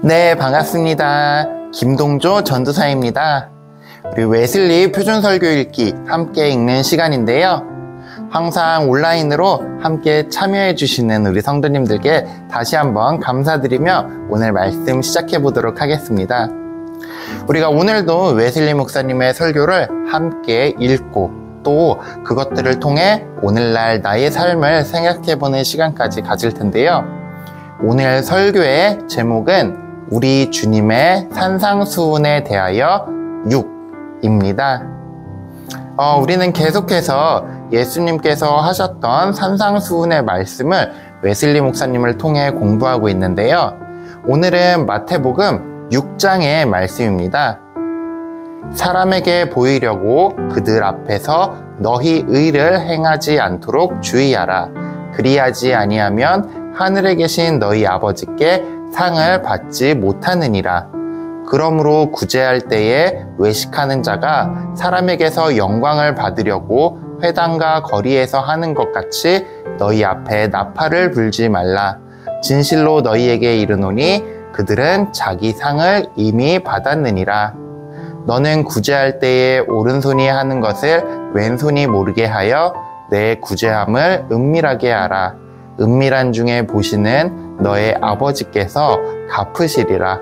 네, 반갑습니다. 김동조 전도사입니다. 우리 웨슬리 표준설교 읽기 함께 읽는 시간인데요. 항상 온라인으로 함께 참여해 주시는 우리 성도님들께 다시 한번 감사드리며 오늘 말씀 시작해 보도록 하겠습니다. 우리가 오늘도 웨슬리 목사님의 설교를 함께 읽고 또 그것들을 통해 오늘날 나의 삶을 생각해 보는 시간까지 가질 텐데요. 오늘 설교의 제목은 우리 주님의 산상수훈에 대하여 6입니다. 우리는 계속해서 예수님께서 하셨던 산상수훈의 말씀을 웨슬리 목사님을 통해 공부하고 있는데요. 오늘은 마태복음 6장의 말씀입니다. 사람에게 보이려고 그들 앞에서 너희 의를 행하지 않도록 주의하라. 그리하지 아니하면 하늘에 계신 너희 아버지께 상을 받지 못하느니라. 그러므로 구제할 때에 외식하는 자가 사람에게서 영광을 받으려고 회당과 거리에서 하는 것 같이 너희 앞에 나팔을 불지 말라. 진실로 너희에게 이르노니 그들은 자기 상을 이미 받았느니라. 너는 구제할 때에 오른손이 하는 것을 왼손이 모르게 하여 내 구제함을 은밀하게 하라. 은밀한 중에 보시는 너의 아버지께서 갚으시리라.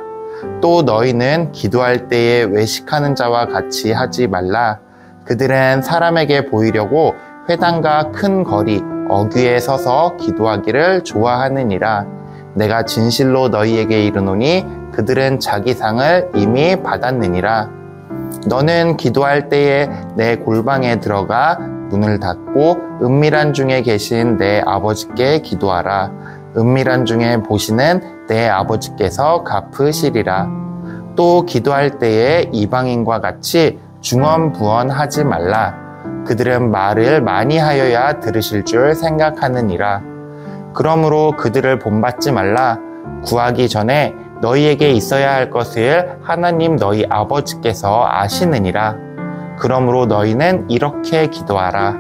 또 너희는 기도할 때에 외식하는 자와 같이 하지 말라. 그들은 사람에게 보이려고 회당과 큰 거리 어귀에 서서 기도하기를 좋아하느니라. 내가 진실로 너희에게 이르노니 그들은 자기 상을 이미 받았느니라. 너는 기도할 때에 내 골방에 들어가 문을 닫고 은밀한 중에 계신 내 아버지께 기도하라. 은밀한 중에 보시는 내 아버지께서 갚으시리라. 또 기도할 때에 이방인과 같이 중언부언하지 말라. 그들은 말을 많이 하여야 들으실 줄 생각하느니라. 그러므로 그들을 본받지 말라. 구하기 전에 너희에게 있어야 할 것을 하나님 너희 아버지께서 아시느니라. 그러므로 너희는 이렇게 기도하라.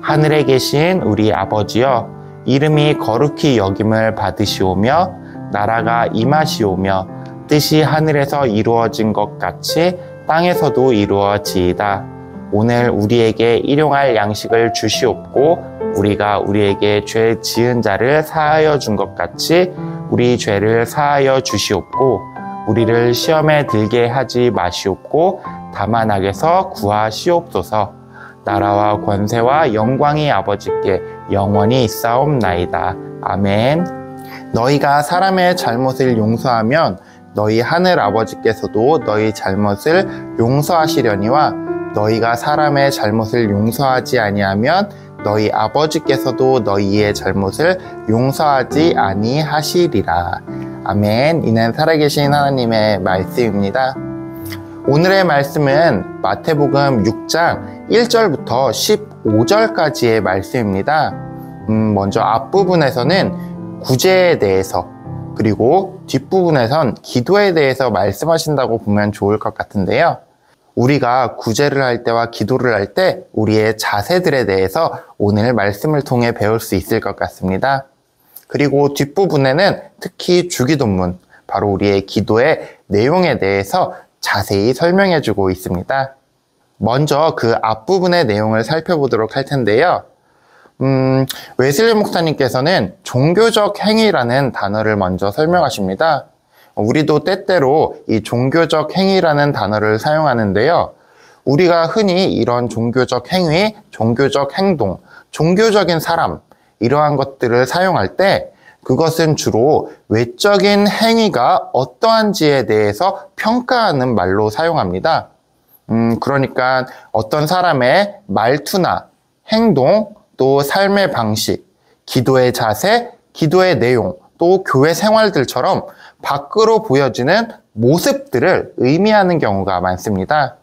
하늘에 계신 우리 아버지여, 이름이 거룩히 여김을 받으시오며 나라가 임하시오며 뜻이 하늘에서 이루어진 것 같이 땅에서도 이루어지이다. 오늘 우리에게 일용할 양식을 주시옵고 우리가 우리에게 죄 지은 자를 사하여 준 것 같이 우리 죄를 사하여 주시옵고 우리를 시험에 들게 하지 마시옵고 다만 악에서 구하시옵소서. 나라와 권세와 영광이 아버지께 영원히 있사옵나이다. 아멘. 너희가 사람의 잘못을 용서하면 너희 하늘 아버지께서도 너희 잘못을 용서하시려니와 너희가 사람의 잘못을 용서하지 아니하면 너희 아버지께서도 너희의 잘못을 용서하지 아니하시리라. 아멘. 이는 살아계신 하나님의 말씀입니다. 오늘의 말씀은 마태복음 6장 1절부터 15절까지의 말씀입니다. 먼저 앞부분에서는 구제에 대해서 그리고 뒷부분에선 기도에 대해서 말씀하신다고 보면 좋을 것 같은데요. 우리가 구제를 할 때와 기도를 할 때 우리의 자세들에 대해서 오늘 말씀을 통해 배울 수 있을 것 같습니다. 그리고 뒷부분에는 특히 주기도문, 바로 우리의 기도의 내용에 대해서 자세히 설명해 주고 있습니다. 먼저 그 앞부분의 내용을 살펴보도록 할 텐데요. 웨슬리 목사님께서는 종교적 행위라는 단어를 먼저 설명하십니다. 우리도 때때로 이 종교적 행위라는 단어를 사용하는데요. 우리가 흔히 이런 종교적 행위, 종교적 행동, 종교적인 사람 이러한 것들을 사용할 때 그것은 주로 외적인 행위가 어떠한지에 대해서 평가하는 말로 사용합니다. 그러니까 어떤 사람의 말투나 행동, 또 삶의 방식, 기도의 자세, 기도의 내용, 또 교회 생활들처럼 밖으로 보여지는 모습들을 의미하는 경우가 많습니다.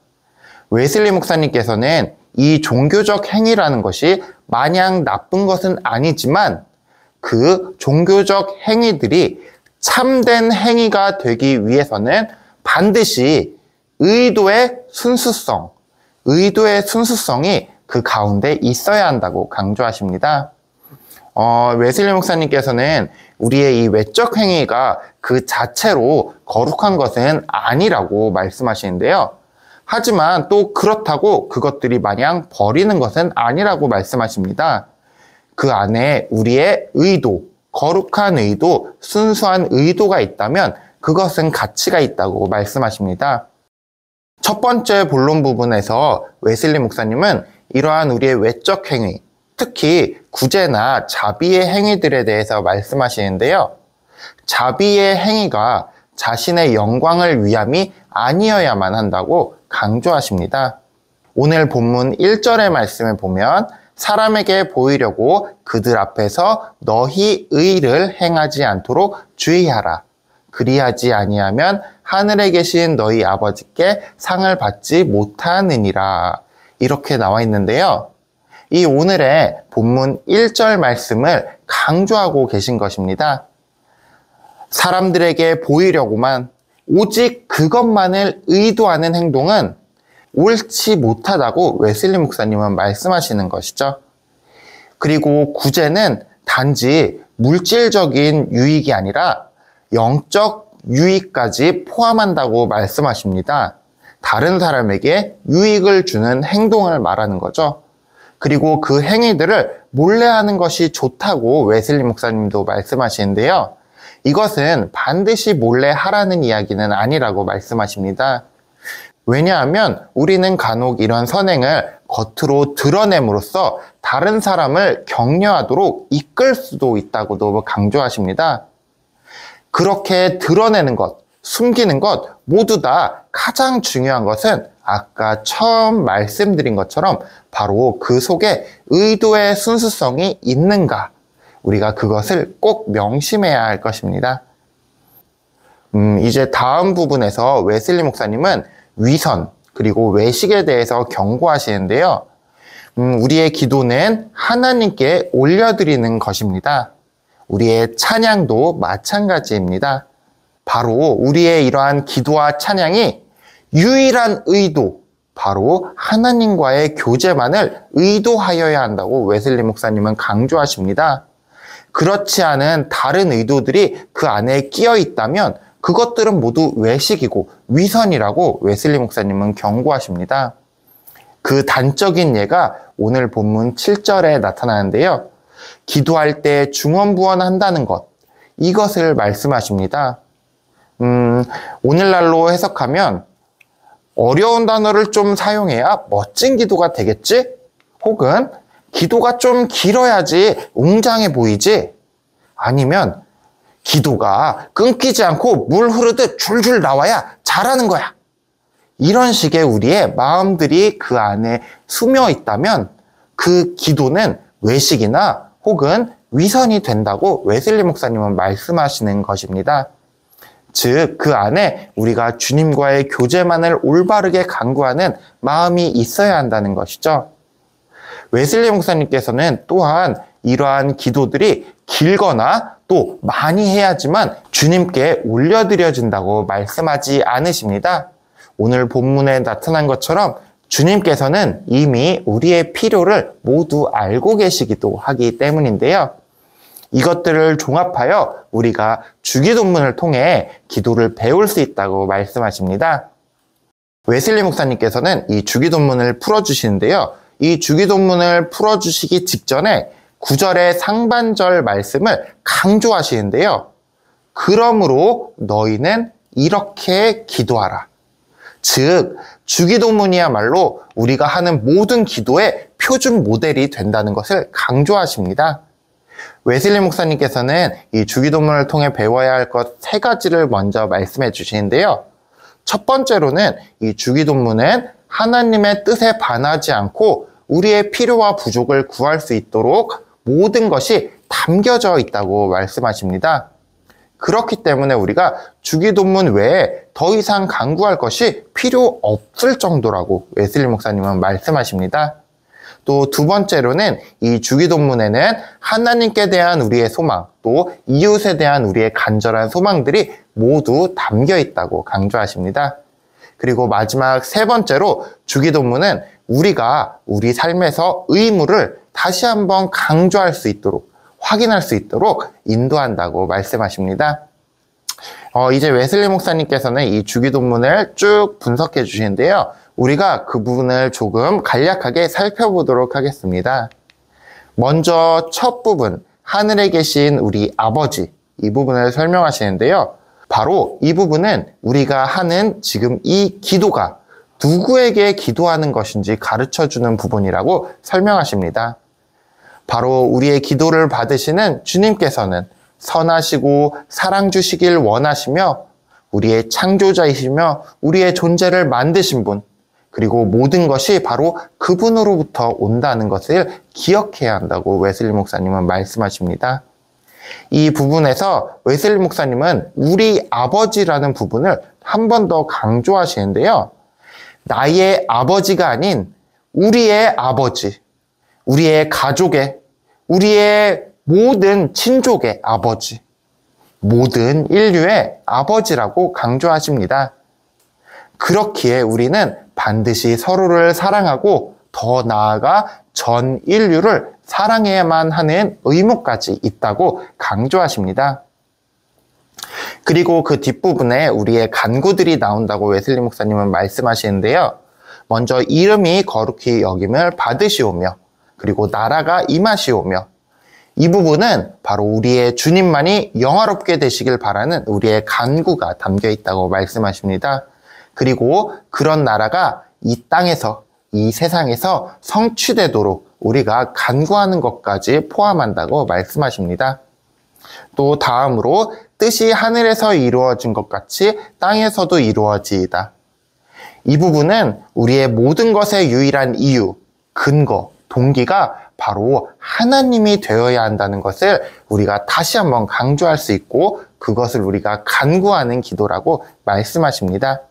웨슬리 목사님께서는 이 종교적 행위라는 것이 마냥 나쁜 것은 아니지만 그 종교적 행위들이 참된 행위가 되기 위해서는 반드시 의도의 순수성이 그 가운데 있어야 한다고 강조하십니다. 웨슬리 목사님께서는 우리의 이 외적 행위가 그 자체로 거룩한 것은 아니라고 말씀하시는데요. 하지만 또 그렇다고 그것들이 마냥 버리는 것은 아니라고 말씀하십니다. 그 안에 우리의 의도, 거룩한 의도, 순수한 의도가 있다면 그것은 가치가 있다고 말씀하십니다. 첫 번째 본론 부분에서 웨슬리 목사님은 이러한 우리의 외적 행위, 특히 구제나 자비의 행위들에 대해서 말씀하시는데요. 자비의 행위가 자신의 영광을 위함이 아니어야만 한다고 강조하십니다. 오늘 본문 1절의 말씀을 보면 사람에게 보이려고 그들 앞에서 너희 의를 행하지 않도록 주의하라. 그리하지 아니하면 하늘에 계신 너희 아버지께 상을 받지 못하느니라. 이렇게 나와 있는데요. 이 오늘의 본문 1절 말씀을 강조하고 계신 것입니다. 사람들에게 보이려고만 오직 그것만을 의도하는 행동은 옳지 못하다고 웨슬리 목사님은 말씀하시는 것이죠. 그리고 구제는 단지 물질적인 유익이 아니라 영적 유익까지 포함한다고 말씀하십니다. 다른 사람에게 유익을 주는 행동을 말하는 거죠. 그리고 그 행위들을 몰래 하는 것이 좋다고 웨슬리 목사님도 말씀하시는데요. 이것은 반드시 몰래 하라는 이야기는 아니라고 말씀하십니다. 왜냐하면 우리는 간혹 이런 선행을 겉으로 드러냄으로써 다른 사람을 격려하도록 이끌 수도 있다고도 강조하십니다. 그렇게 드러내는 것, 숨기는 것 모두 다 가장 중요한 것은 아까 처음 말씀드린 것처럼 바로 그 속에 의도의 순수성이 있는가, 우리가 그것을 꼭 명심해야 할 것입니다. 이제 다음 부분에서 웨슬리 목사님은 위선 그리고 외식에 대해서 경고하시는데요. 우리의 기도는 하나님께 올려드리는 것입니다. 우리의 찬양도 마찬가지입니다. 바로 우리의 이러한 기도와 찬양이 유일한 의도, 바로 하나님과의 교제만을 의도하여야 한다고 웨슬리 목사님은 강조하십니다. 그렇지 않은 다른 의도들이 그 안에 끼어 있다면 그것들은 모두 외식이고 위선이라고 웨슬리 목사님은 경고하십니다. 그 단적인 예가 오늘 본문 7절에 나타나는데요. 기도할 때 중언부언한다는 것, 이것을 말씀하십니다. 오늘날로 해석하면 어려운 단어를 좀 사용해야 멋진 기도가 되겠지? 혹은 기도가 좀 길어야지 웅장해 보이지? 아니면 기도가 끊기지 않고 물 흐르듯 줄줄 나와야 잘하는 거야. 이런 식의 우리의 마음들이 그 안에 스며 있다면 그 기도는 외식이나 혹은 위선이 된다고 웨슬리 목사님은 말씀하시는 것입니다. 즉, 그 안에 우리가 주님과의 교제만을 올바르게 강구하는 마음이 있어야 한다는 것이죠. 웨슬리 목사님께서는 또한 이러한 기도들이 길거나 또 많이 해야지만 주님께 올려드려진다고 말씀하지 않으십니다. 오늘 본문에 나타난 것처럼 주님께서는 이미 우리의 필요를 모두 알고 계시기도 하기 때문인데요. 이것들을 종합하여 우리가 주기도문을 통해 기도를 배울 수 있다고 말씀하십니다. 웨슬리 목사님께서는 이 주기도문을 풀어주시는데요. 이 주기도문을 풀어주시기 직전에 9절의 상반절 말씀을 강조하시는데요. 그러므로 너희는 이렇게 기도하라. 즉, 주기도문이야말로 우리가 하는 모든 기도의 표준 모델이 된다는 것을 강조하십니다. 웨슬리 목사님께서는 이 주기도문을 통해 배워야 할 것 3가지를 먼저 말씀해 주시는데요. 첫 번째로는 이 주기도문은 하나님의 뜻에 반하지 않고 우리의 필요와 부족을 구할 수 있도록 모든 것이 담겨져 있다고 말씀하십니다. 그렇기 때문에 우리가 주기도문 외에 더 이상 강구할 것이 필요 없을 정도라고 웨슬리 목사님은 말씀하십니다. 또 두 번째로는 이 주기도문에는 하나님께 대한 우리의 소망, 또 이웃에 대한 우리의 간절한 소망들이 모두 담겨 있다고 강조하십니다. 그리고 마지막 3번째로 주기도문은 우리가 우리 삶에서 의무를 다시 한번 강조할 수 있도록 확인할 수 있도록 인도한다고 말씀하십니다. 이제 웨슬리 목사님께서는 이 주기도문을 쭉 분석해 주시는데요. 우리가 그 부분을 조금 간략하게 살펴보도록 하겠습니다. 먼저 첫 부분, 하늘에 계신 우리 아버지, 이 부분을 설명하시는데요. 바로 이 부분은 우리가 하는 지금 이 기도가 누구에게 기도하는 것인지 가르쳐주는 부분이라고 설명하십니다. 바로 우리의 기도를 받으시는 주님께서는 선하시고 사랑 주시길 원하시며 우리의 창조자이시며 우리의 존재를 만드신 분, 그리고 모든 것이 바로 그분으로부터 온다는 것을 기억해야 한다고 웨슬리 목사님은 말씀하십니다. 이 부분에서 웨슬리 목사님은 우리 아버지라는 부분을 한 번 더 강조하시는데요. 나의 아버지가 아닌 우리의 아버지, 우리의 가족의, 우리의 모든 친족의 아버지, 모든 인류의 아버지라고 강조하십니다. 그렇기에 우리는 반드시 서로를 사랑하고 더 나아가 전 인류를 사랑해야만 하는 의무까지 있다고 강조하십니다. 그리고 그 뒷부분에 우리의 간구들이 나온다고 웨슬리 목사님은 말씀하시는데요. 먼저 이름이 거룩히 여김을 받으시오며 그리고 나라가 임하시오며 이 부분은 바로 우리의 주님만이 영화롭게 되시길 바라는 우리의 간구가 담겨 있다고 말씀하십니다. 그리고 그런 나라가 이 땅에서 이 세상에서 성취되도록 우리가 간구하는 것까지 포함한다고 말씀하십니다. 또 다음으로 뜻이 하늘에서 이루어진 것 같이 땅에서도 이루어지이다. 이 부분은 우리의 모든 것의 유일한 이유, 근거, 동기가 바로 하나님이 되어야 한다는 것을 우리가 다시 한번 강조할 수 있고 그것을 우리가 간구하는 기도라고 말씀하십니다.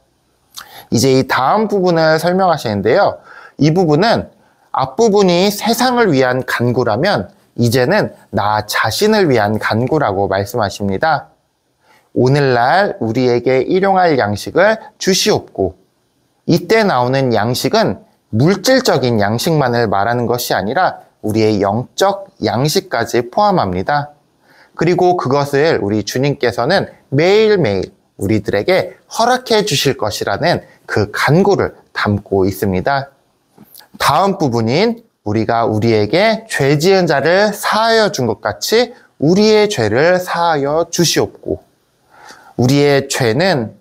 이제 이 다음 부분을 설명하시는데요. 이 부분은 앞부분이 세상을 위한 간구라면 이제는 나 자신을 위한 간구라고 말씀하십니다. 오늘날 우리에게 일용할 양식을 주시옵고 이때 나오는 양식은 물질적인 양식만을 말하는 것이 아니라 우리의 영적 양식까지 포함합니다. 그리고 그것을 우리 주님께서는 매일매일 우리들에게 허락해 주실 것이라는 그 간구를 담고 있습니다. 다음 부분인 우리가 우리에게 죄 지은 자를 사하여 준 것 같이 우리의 죄를 사하여 주시옵고 우리의 죄는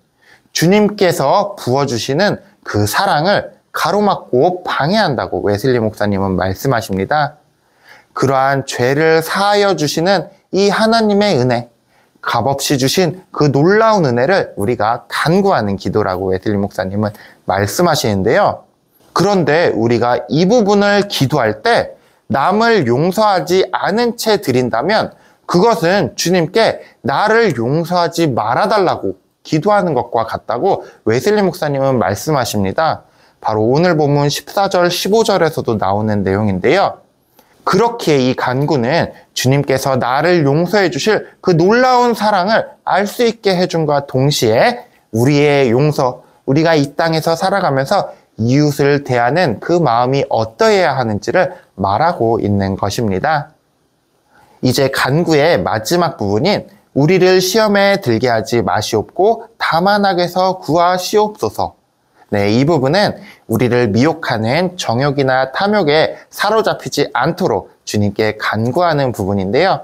주님께서 부어주시는 그 사랑을 가로막고 방해한다고 웨슬리 목사님은 말씀하십니다. 그러한 죄를 사하여 주시는 이 하나님의 은혜, 값없이 주신 그 놀라운 은혜를 우리가 간구하는 기도라고 웨슬리 목사님은 말씀하시는데요. 그런데 우리가 이 부분을 기도할 때 남을 용서하지 않은 채 드린다면 그것은 주님께 나를 용서하지 말아달라고 기도하는 것과 같다고 웨슬리 목사님은 말씀하십니다. 바로 오늘 본문 14절, 15절에서도 나오는 내용인데요. 그렇기에 이 간구는 주님께서 나를 용서해 주실 그 놀라운 사랑을 알 수 있게 해준과 동시에 우리의 용서, 우리가 이 땅에서 살아가면서 이웃을 대하는 그 마음이 어떠해야 하는지를 말하고 있는 것입니다. 이제 간구의 마지막 부분인 우리를 시험에 들게 하지 마시옵고 다만 악에서 구하시옵소서. 네, 이 부분은 우리를 미혹하는 정욕이나 탐욕에 사로잡히지 않도록 주님께 간구하는 부분인데요.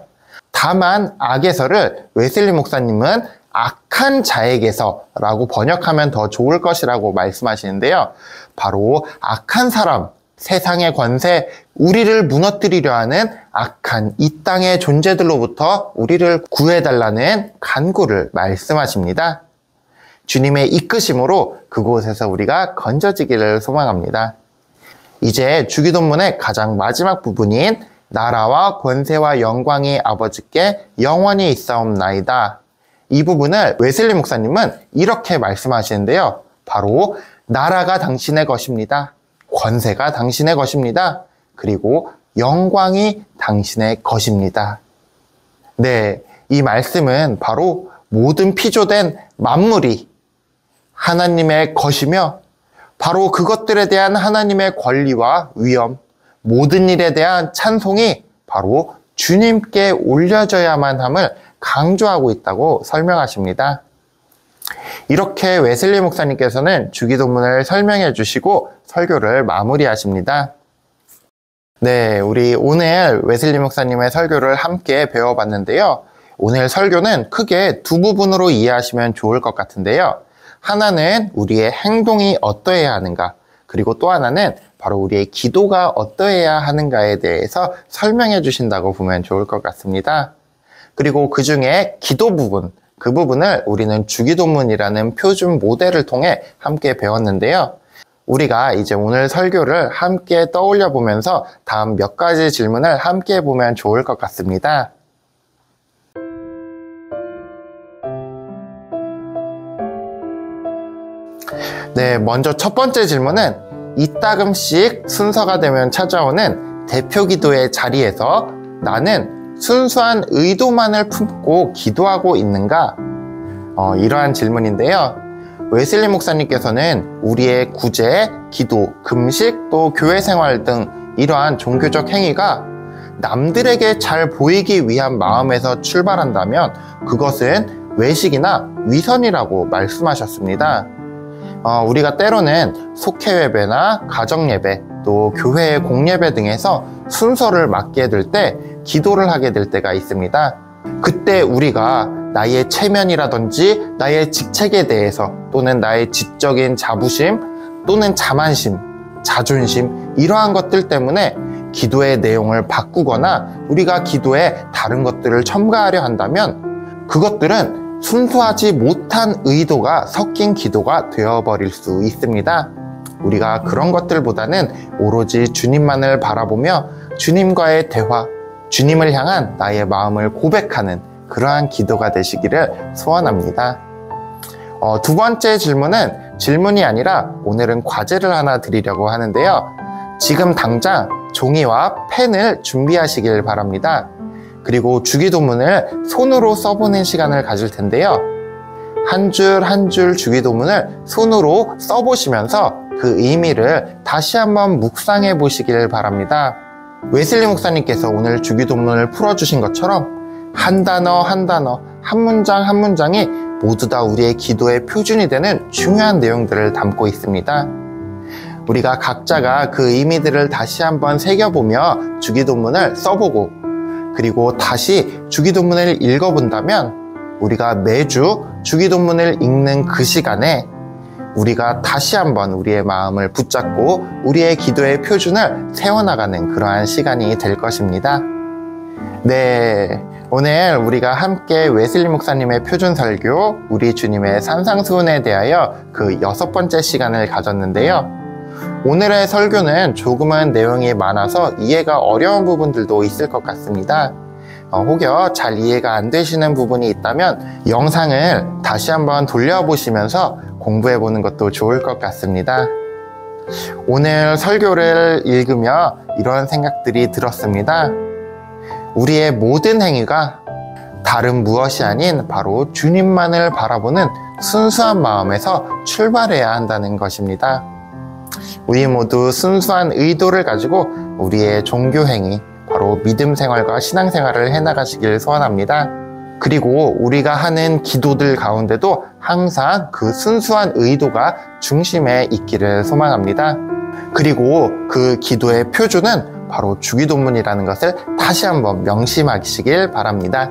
다만 악에서를 웨슬리 목사님은 악한 자에게서라고 번역하면 더 좋을 것이라고 말씀하시는데요. 바로 악한 사람, 세상의 권세, 우리를 무너뜨리려 하는 악한 이 땅의 존재들로부터 우리를 구해달라는 간구를 말씀하십니다. 주님의 이끄심으로 그곳에서 우리가 건져지기를 소망합니다. 이제 주기도문의 가장 마지막 부분인 나라와 권세와 영광이 아버지께 영원히 있사옵나이다. 이 부분을 웨슬리 목사님은 이렇게 말씀하시는데요. 바로 나라가 당신의 것입니다. 권세가 당신의 것입니다. 그리고 영광이 당신의 것입니다. 네, 이 말씀은 바로 모든 피조된 만물이 하나님의 것이며 바로 그것들에 대한 하나님의 권리와 위엄, 모든 일에 대한 찬송이 바로 주님께 올려져야만 함을 강조하고 있다고 설명하십니다. 이렇게 웨슬리 목사님께서는 주기도문을 설명해 주시고 설교를 마무리하십니다. 네, 우리 오늘 웨슬리 목사님의 설교를 함께 배워봤는데요. 오늘 설교는 크게 두 부분으로 이해하시면 좋을 것 같은데요. 하나는 우리의 행동이 어떠해야 하는가, 그리고 또 하나는 바로 우리의 기도가 어떠해야 하는가에 대해서 설명해 주신다고 보면 좋을 것 같습니다. 그리고 그 중에 기도 부분, 그 부분을 우리는 주기도문이라는 표준 모델을 통해 함께 배웠는데요. 우리가 이제 오늘 설교를 함께 떠올려 보면서 다음 몇 가지 질문을 함께 해보면 좋을 것 같습니다. 네, 먼저 첫 번째 질문은 이따금씩 순서가 되면 찾아오는 대표 기도의 자리에서 나는 순수한 의도만을 품고 기도하고 있는가? 이러한 질문인데요. 웨슬리 목사님께서는 우리의 구제, 기도, 금식, 또 교회 생활 등 이러한 종교적 행위가 남들에게 잘 보이기 위한 마음에서 출발한다면 그것은 외식이나 위선이라고 말씀하셨습니다. 우리가 때로는 속회예배나 가정예배, 또 교회의 공예배 등에서 순서를 맡게 될 때 기도를 하게 될 때가 있습니다. 그때 우리가 나의 체면이라든지 나의 직책에 대해서 또는 나의 지적인 자부심 또는 자만심, 자존심 이러한 것들 때문에 기도의 내용을 바꾸거나 우리가 기도에 다른 것들을 첨가하려 한다면 그것들은 순수하지 못한 의도가 섞인 기도가 되어버릴 수 있습니다. 우리가 그런 것들보다는 오로지 주님만을 바라보며 주님과의 대화, 주님을 향한 나의 마음을 고백하는 그러한 기도가 되시기를 소원합니다. 두 번째 질문은 질문이 아니라 오늘은 과제를 하나 드리려고 하는데요. 지금 당장 종이와 펜을 준비하시길 바랍니다. 그리고 주기도문을 손으로 써보는 시간을 가질 텐데요. 한 줄 한 줄 주기도문을 손으로 써보시면서 그 의미를 다시 한번 묵상해 보시길 바랍니다. 웨슬리 목사님께서 오늘 주기도문을 풀어주신 것처럼 한 단어 한 단어, 한 문장 한 문장이 모두 다 우리의 기도의 표준이 되는 중요한 내용들을 담고 있습니다. 우리가 각자가 그 의미들을 다시 한번 새겨보며 주기도문을 써보고 그리고 다시 주기도문을 읽어본다면 우리가 매주 주기도문을 읽는 그 시간에 우리가 다시 한번 우리의 마음을 붙잡고 우리의 기도의 표준을 세워나가는 그러한 시간이 될 것입니다. 네, 오늘 우리가 함께 웨슬리 목사님의 표준 설교, 우리 주님의 산상수훈에 대하여 그 6번째 시간을 가졌는데요. 오늘의 설교는 조금은 내용이 많아서 이해가 어려운 부분들도 있을 것 같습니다. 혹여 잘 이해가 안 되시는 부분이 있다면 영상을 다시 한번 돌려보시면서 공부해 보는 것도 좋을 것 같습니다. 오늘 설교를 읽으며 이런 생각들이 들었습니다. 우리의 모든 행위가 다른 무엇이 아닌 바로 주님만을 바라보는 순수한 마음에서 출발해야 한다는 것입니다. 우리 모두 순수한 의도를 가지고 우리의 종교 행위, 바로 믿음 생활과 신앙 생활을 해나가시길 소원합니다. 그리고 우리가 하는 기도들 가운데도 항상 그 순수한 의도가 중심에 있기를 소망합니다. 그리고 그 기도의 표준은 바로 주기도문이라는 것을 다시 한번 명심하시길 바랍니다.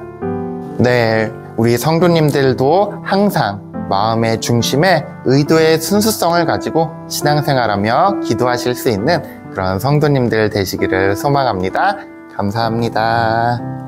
네, 우리 성도님들도 항상 마음의 중심에 의도의 순수성을 가지고 신앙생활하며 기도하실 수 있는 그런 성도님들 되시기를 소망합니다. 감사합니다.